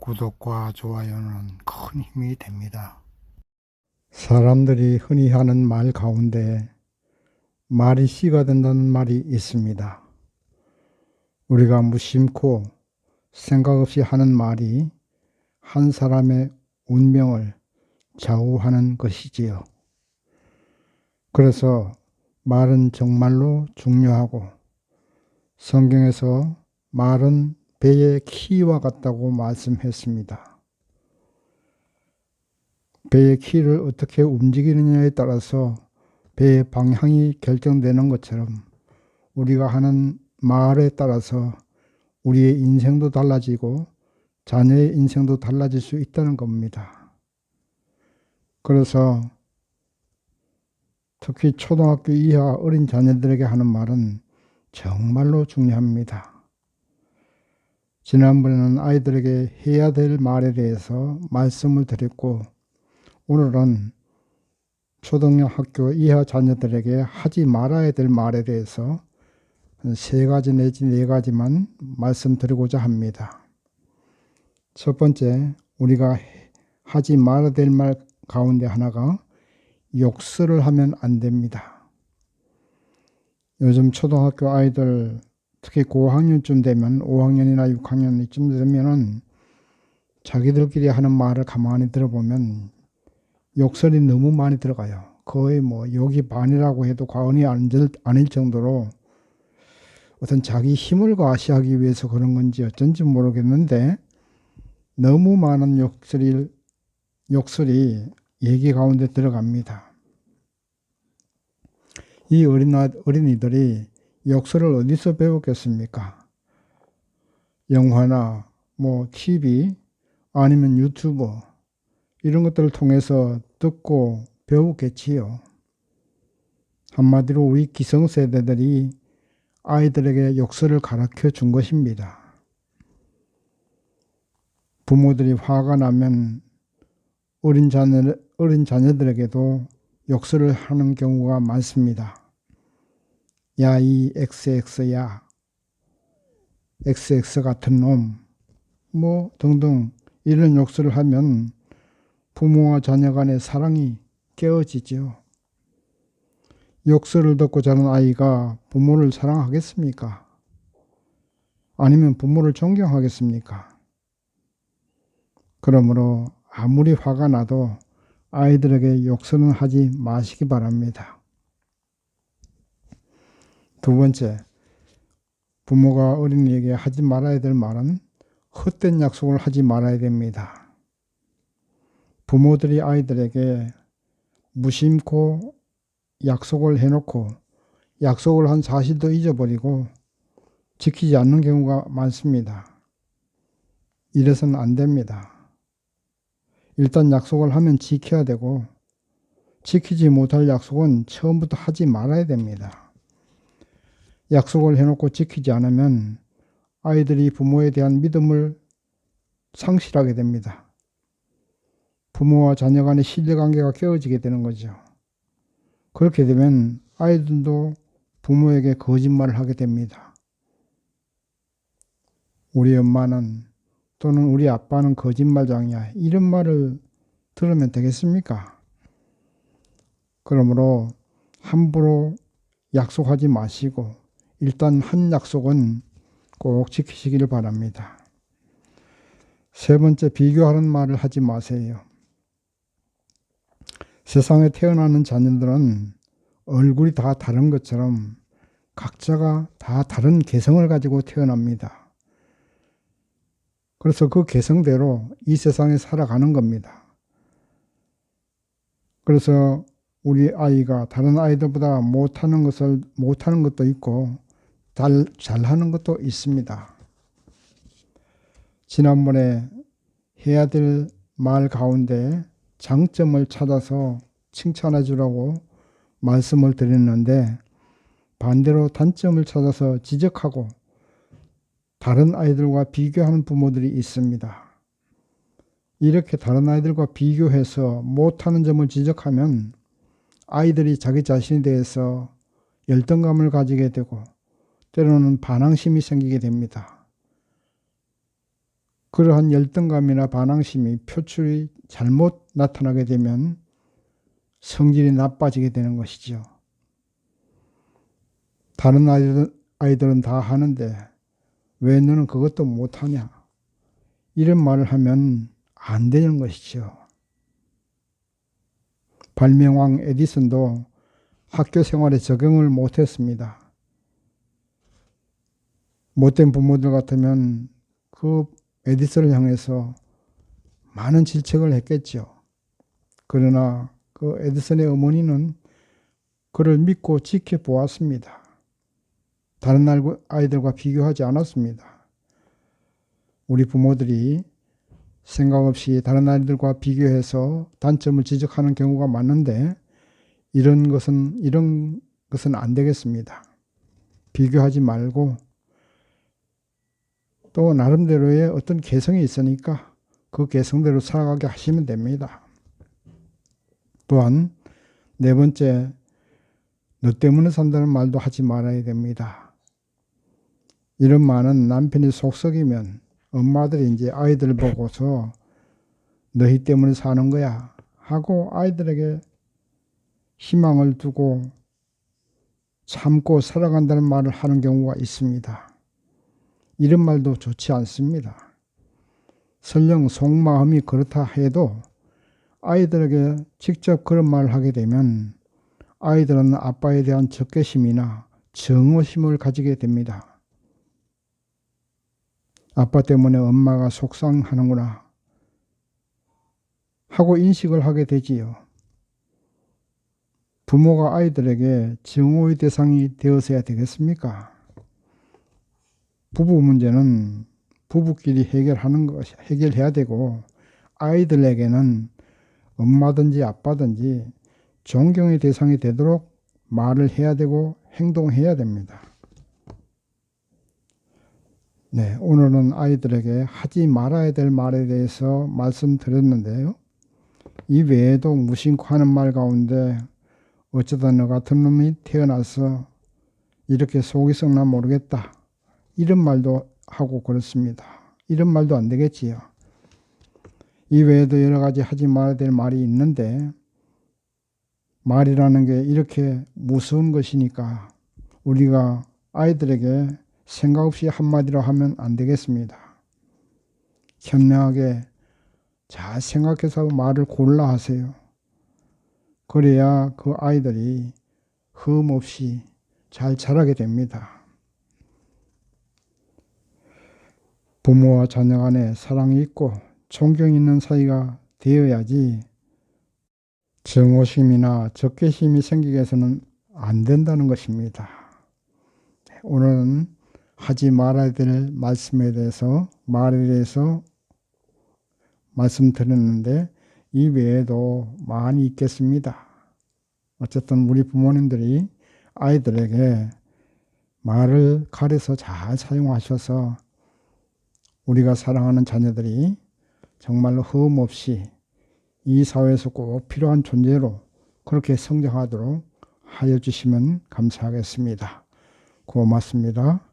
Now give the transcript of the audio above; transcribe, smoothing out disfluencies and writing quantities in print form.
구독과 좋아요는 큰 힘이 됩니다. 사람들이 흔히 하는 말 가운데 말이 씨가 된다는 말이 있습니다. 우리가 무심코 생각 없이 하는 말이 한 사람의 운명을 좌우하는 것이지요. 그래서 말은 정말로 중요하고 성경에서 말은 배의 키와 같다고 말씀했습니다. 배의 키를 어떻게 움직이느냐에 따라서 배의 방향이 결정되는 것처럼 우리가 하는 말에 따라서 우리의 인생도 달라지고 자녀의 인생도 달라질 수 있다는 겁니다. 그래서 특히 초등학교 이하 어린 자녀들에게 하는 말은 정말로 중요합니다. 지난번에는 아이들에게 해야 될 말에 대해서 말씀을 드렸고 오늘은 초등학교 이하 자녀들에게 하지 말아야 될 말에 대해서 3가지 내지 4가지만 말씀드리고자 합니다. 첫 번째, 우리가 하지 말아야 될 말 가운데 하나가 욕설을 하면 안 됩니다. 요즘 초등학교 아이들 특히 고학년쯤 되면 5학년이나 6학년 이쯤 되면은 자기들끼리 하는 말을 가만히 들어보면 욕설이 너무 많이 들어가요. 거의 욕이 반이라고 해도 과언이 아닐 정도로 어떤 자기 힘을 과시하기 위해서 그런 건지 어쩐지 모르겠는데 너무 많은 욕설이 얘기 가운데 들어갑니다. 이 어린이들이 욕설을 어디서 배웠겠습니까? 영화나 TV 아니면 유튜브 이런 것들을 통해서 듣고 배우겠지요. 한마디로 우리 기성세대들이 아이들에게 욕설을 가르쳐 준 것입니다. 부모들이 화가 나면 어린 자녀들에게도 욕설을 하는 경우가 많습니다. 야, 이 XX야, XX 같은 놈, 등등 이런 욕설을 하면 부모와 자녀 간의 사랑이 깨어지죠. 욕설을 듣고 자란 아이가 부모를 사랑하겠습니까? 아니면 부모를 존경하겠습니까? 그러므로 아무리 화가 나도 아이들에게 욕설은 하지 마시기 바랍니다. 두 번째, 부모가 어린이에게 하지 말아야 될 말은 헛된 약속을 하지 말아야 됩니다. 부모들이 아이들에게 무심코 약속을 해놓고 약속을 한 사실도 잊어버리고 지키지 않는 경우가 많습니다. 이래서는 안 됩니다. 일단 약속을 하면 지켜야 되고 지키지 못할 약속은 처음부터 하지 말아야 됩니다. 약속을 해놓고 지키지 않으면 아이들이 부모에 대한 믿음을 상실하게 됩니다. 부모와 자녀 간의 신뢰관계가 깨어지게 되는 거죠. 그렇게 되면 아이들도 부모에게 거짓말을 하게 됩니다. 우리 엄마는 또는 우리 아빠는 거짓말장이야. 이런 말을 들으면 되겠습니까? 그러므로 함부로 약속하지 마시고 일단 한 약속은 꼭 지키시기를 바랍니다. 세 번째, 비교하는 말을 하지 마세요. 세상에 태어나는 자녀들은 얼굴이 다 다른 것처럼 각자가 다 다른 개성을 가지고 태어납니다. 그래서 그 개성대로 이 세상에 살아가는 겁니다. 그래서 우리 아이가 다른 아이들보다 못하는 것도 있고 잘하는 것도 있습니다. 지난번에 해야 될 말 가운데 장점을 찾아서 칭찬해 주라고 말씀을 드렸는데 반대로 단점을 찾아서 지적하고 다른 아이들과 비교하는 부모들이 있습니다. 이렇게 다른 아이들과 비교해서 못하는 점을 지적하면 아이들이 자기 자신에 대해서 열등감을 가지게 되고 때로는 반항심이 생기게 됩니다. 그러한 열등감이나 반항심이 표출이 잘못 나타나게 되면 성질이 나빠지게 되는 것이죠. 다른 아이들은 다 하는데 왜 너는 그것도 못하냐? 이런 말을 하면 안 되는 것이죠. 발명왕 에디슨도 학교 생활에 적용을 못했습니다. 못된 부모들 같으면 그 에디슨을 향해서 많은 질책을 했겠죠. 그러나 그 에디슨의 어머니는 그를 믿고 지켜보았습니다. 다른 아이들과 비교하지 않았습니다. 우리 부모들이 생각 없이 다른 아이들과 비교해서 단점을 지적하는 경우가 많은데 이런 것은 안 되겠습니다. 비교하지 말고 또 나름대로의 어떤 개성이 있으니까 그 개성대로 살아가게 하시면 됩니다. 또한 네 번째, 너 때문에 산다는 말도 하지 말아야 됩니다. 이런 말은 남편이 속썩이면 엄마들이 이제 아이들을 보고서 너희 때문에 사는 거야 하고 아이들에게 희망을 두고 참고 살아간다는 말을 하는 경우가 있습니다. 이런 말도 좋지 않습니다. 설령 속마음이 그렇다 해도 아이들에게 직접 그런 말을 하게 되면 아이들은 아빠에 대한 적개심이나 정오심을 가지게 됩니다. 아빠 때문에 엄마가 속상하는구나 하고 인식을 하게 되지요. 부모가 아이들에게 정오의 대상이 되어서야 되겠습니까? 부부 문제는 부부끼리 해결해야 되고 아이들에게는 엄마든지 아빠든지 존경의 대상이 되도록 말을 해야 되고 행동해야 됩니다. 네, 오늘은 아이들에게 하지 말아야 될 말에 대해서 말씀드렸는데요. 이 외에도 무심코 하는 말 가운데 어쩌다 너 같은 놈이 태어나서 이렇게 속이 썩나 모르겠다. 이런 말도 하고 그렇습니다. 이런 말도 안 되겠지요. 이 외에도 여러 가지 하지 말아야 될 말이 있는데 말이라는 게 이렇게 무서운 것이니까 우리가 아이들에게 생각 없이 한마디로 하면 안 되겠습니다. 현명하게 잘 생각해서 말을 골라 하세요. 그래야 그 아이들이 흠 없이 잘 자라게 됩니다. 부모와 자녀 간에 사랑이 있고 존경이 있는 사이가 되어야지 정오심이나 적개심이 생기게 해서는 안 된다는 것입니다. 오늘은 하지 말아야 될 말에 대해서 말씀드렸는데 이 외에도 많이 있겠습니다. 어쨌든 우리 부모님들이 아이들에게 말을 가려서 잘 사용하셔서 우리가 사랑하는 자녀들이 정말로 흠 없이 이 사회에서 꼭 필요한 존재로 그렇게 성장하도록 하여 주시면 감사하겠습니다. 고맙습니다.